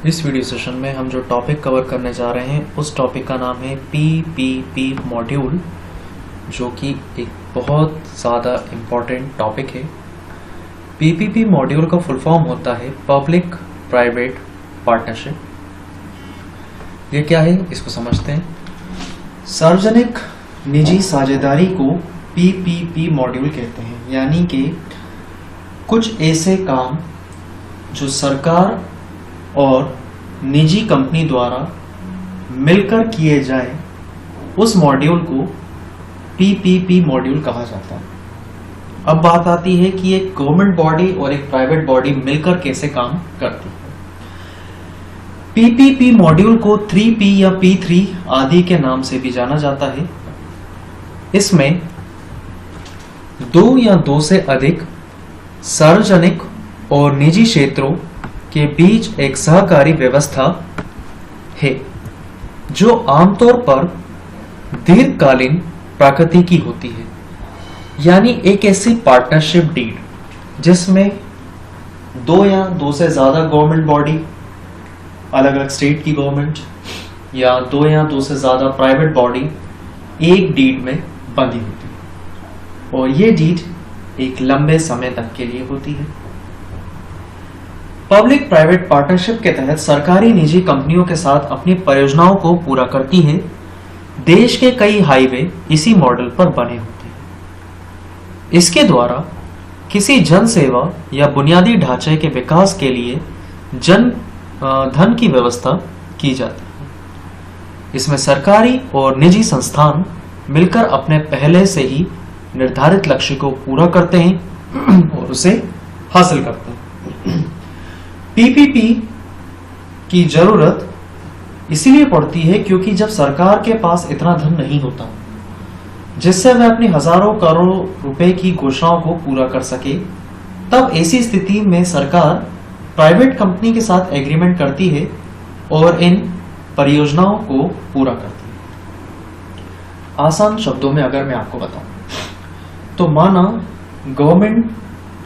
इस video session में हम जो टॉपिक कवर करने जा रहे हैं उस टॉपिक का नाम है पीपीपी मॉड्यूल, जो कि एक बहुत ज़्यादा इम्पॉर्टेंट टॉपिक है। पीपीपी मॉड्यूल का फुल फॉर्म होता है पब्लिक प्राइवेट पार्टनरशिप। ये क्या है, इसको समझते हैं। सार्वजनिक निजी साझेदारी को पीपीपी मॉड्यूल कहते हैं, यानी कि कुछ ऐसे काम जो सरकार और निजी कंपनी द्वारा मिलकर किए जाए, उस मॉड्यूल को पीपीपी मॉड्यूल कहा जाता है। अब बात आती है कि एक गवर्नमेंट बॉडी और एक प्राइवेट बॉडी मिलकर कैसे काम करती है। पीपीपी मॉड्यूल को 3P या P3 आदि के नाम से भी जाना जाता है। इसमें दो या दो से अधिक सार्वजनिक और निजी क्षेत्रों के बीच एक सहकारी व्यवस्था है, जो आमतौर पर दीर्घकालीन प्रकृति की होती है। यानी एक ऐसी पार्टनरशिप डीड जिसमें दो या दो से ज्यादा गवर्नमेंट बॉडी, अलग अलग स्टेट की गवर्नमेंट, या दो या दो से ज्यादा प्राइवेट बॉडी एक डीड में बंधी होती है, और ये डीड एक लंबे समय तक के लिए होती है। पब्लिक प्राइवेट पार्टनरशिप के तहत सरकारी निजी कंपनियों के साथ अपनी परियोजनाओं को पूरा करती है। देश के कई हाईवे इसी मॉडल पर बने होते हैं। इसके द्वारा किसी जन सेवा या बुनियादी ढांचे के विकास के लिए धन की व्यवस्था की जाती है। इसमें सरकारी और निजी संस्थान मिलकर अपने पहले से ही निर्धारित लक्ष्य को पूरा करते हैं और उसे हासिल करते हैं। पीपीपी की जरूरत इसीलिए पड़ती है क्योंकि जब सरकार के पास इतना धन नहीं होता जिससे वह अपनी हजारों करोड़ रुपए की घोषणाओं को पूरा कर सके, तब ऐसी स्थिति में सरकार प्राइवेट कंपनी के साथ एग्रीमेंट करती है और इन परियोजनाओं को पूरा करती है। आसान शब्दों में अगर मैं आपको बताऊं तो माना गवर्नमेंट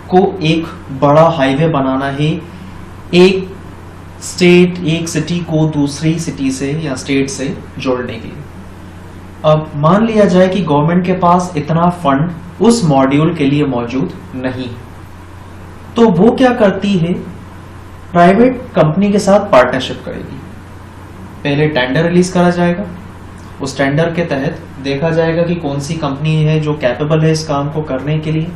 को एक बड़ा हाईवे बनाना है, एक सिटी को दूसरी सिटी से या स्टेट से जोड़ने के लिए। अब मान लिया जाए कि गवर्नमेंट के पास इतना फंड उस मॉड्यूल के लिए मौजूद नहीं, तो वो क्या करती है, प्राइवेट कंपनी के साथ पार्टनरशिप करेगी। पहले टेंडर रिलीज करा जाएगा, उस टेंडर के तहत देखा जाएगा कि कौन सी कंपनी है जो कैपेबल है इस काम को करने के लिए।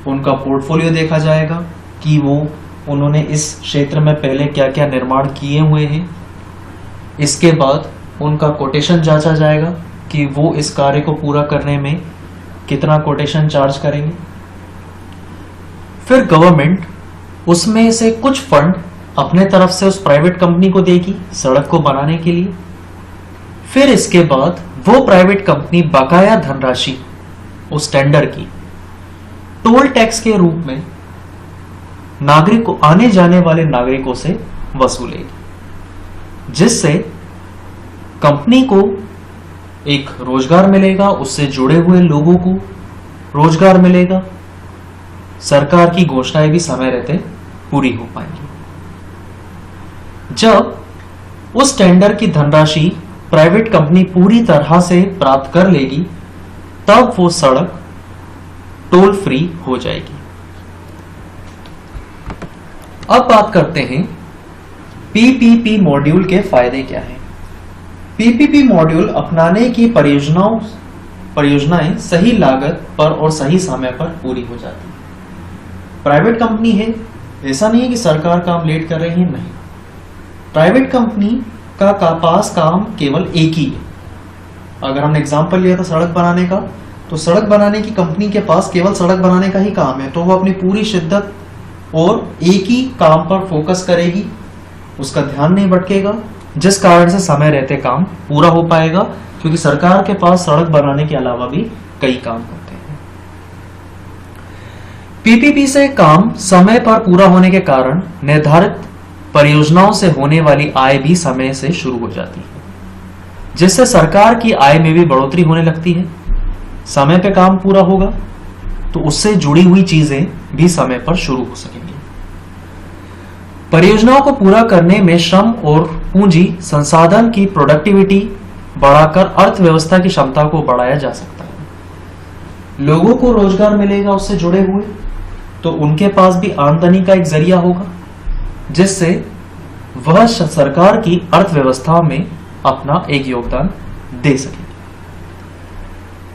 उनका पोर्टफोलियो देखा जाएगा कि उन्होंने इस क्षेत्र में पहले क्या क्या निर्माण किए हुए हैं। इसके बाद उनका कोटेशन जांचा जाएगा कि वो इस कार्य को पूरा करने में कितना कोटेशन चार्ज करेंगे। फिर गवर्नमेंट उसमें से कुछ फंड अपने तरफ से उस प्राइवेट कंपनी को देगी सड़क को बनाने के लिए। फिर इसके बाद वो प्राइवेट कंपनी बकाया धनराशि उस टेंडर की टोल टैक्स के रूप में आने जाने वाले नागरिकों से वसूलेगी, जिससे कंपनी को एक रोजगार मिलेगा, उससे जुड़े हुए लोगों को रोजगार मिलेगा, सरकार की घोषणाएं भी समय रहते पूरी हो पाएंगी। जब उस टेंडर की धनराशि प्राइवेट कंपनी पूरी तरह से प्राप्त कर लेगी, तब वो सड़क टोल फ्री हो जाएगी। अब बात करते हैं पीपीपी मॉड्यूल के फायदे क्या हैं। पीपीपी मॉड्यूल अपनाने की परियोजनाएं सही लागत पर और सही समय पर पूरी हो जाती है। प्राइवेट कंपनी है, ऐसा नहीं है कि सरकार काम लेट कर रही है, नहीं। प्राइवेट कंपनी का पास काम केवल एक ही है। अगर हमने एग्जांपल लिया था सड़क बनाने का, तो सड़क बनाने की कंपनी के पास केवल सड़क बनाने का ही काम है, तो वो अपनी पूरी शिद्दत और एक ही काम पर फोकस करेगी, उसका ध्यान नहीं भटकेगा, जिस कारण से समय रहते काम पूरा हो पाएगा, क्योंकि सरकार के पास सड़क बनाने के अलावा भी कई काम होते हैं। पीपीपी से काम समय पर पूरा होने के कारण निर्धारित परियोजनाओं से होने वाली आय भी समय से शुरू हो जाती है, जिससे सरकार की आय में भी बढ़ोतरी होने लगती है। समय पे काम पूरा होगा तो उससे जुड़ी हुई चीजें भी समय पर शुरू हो सकेंगी। परियोजनाओं को पूरा करने में श्रम और पूंजी संसाधन की प्रोडक्टिविटी बढ़ाकर अर्थव्यवस्था की क्षमता को बढ़ाया जा सकता है। लोगों को रोजगार मिलेगा उससे जुड़े हुए, तो उनके पास भी आमदनी का एक जरिया होगा, जिससे वह सरकार की अर्थव्यवस्था में अपना एक योगदान दे सके।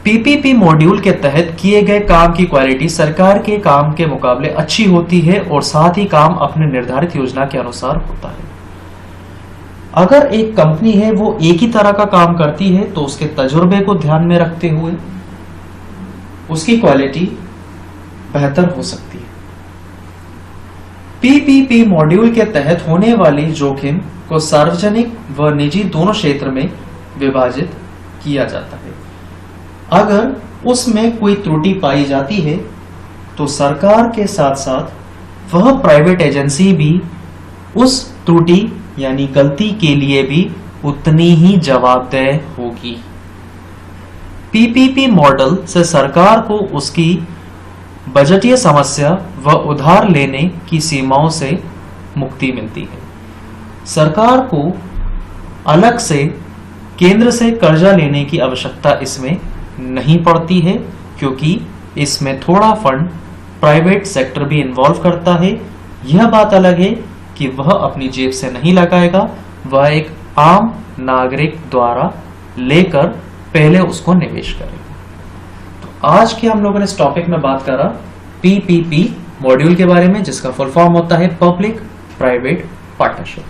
पीपीपी मॉड्यूल के तहत किए गए काम की क्वालिटी सरकार के काम के मुकाबले अच्छी होती है और साथ ही काम अपने निर्धारित योजना के अनुसार होता है। अगर एक कंपनी है वो एक ही तरह का काम करती है तो उसके तजुर्बे को ध्यान में रखते हुए उसकी क्वालिटी बेहतर हो सकती है। पीपीपी मॉड्यूल के तहत होने वाली जोखिम को सार्वजनिक व निजी दोनों क्षेत्र में विभाजित किया जाता है। अगर उसमें कोई त्रुटि पाई जाती है तो सरकार के साथ साथ वह प्राइवेट एजेंसी भी उस त्रुटि यानी गलती के लिए भी उतनी ही जवाबदेह होगी। पीपीपी मॉडल से सरकार को उसकी बजटीय समस्या व उधार लेने की सीमाओं से मुक्ति मिलती है। सरकार को अलग से केंद्र से कर्जा लेने की आवश्यकता इसमें नहीं पड़ती है, क्योंकि इसमें थोड़ा फंड प्राइवेट सेक्टर भी इन्वॉल्व करता है। यह बात अलग है कि वह अपनी जेब से नहीं लगाएगा, वह एक आम नागरिक द्वारा लेकर पहले उसको निवेश करेगा। तो आज के हम लोगों ने इस टॉपिक में बात करा पीपीपी मॉड्यूल के बारे में, जिसका फुल फॉर्म होता है पब्लिक प्राइवेट पार्टनरशिप।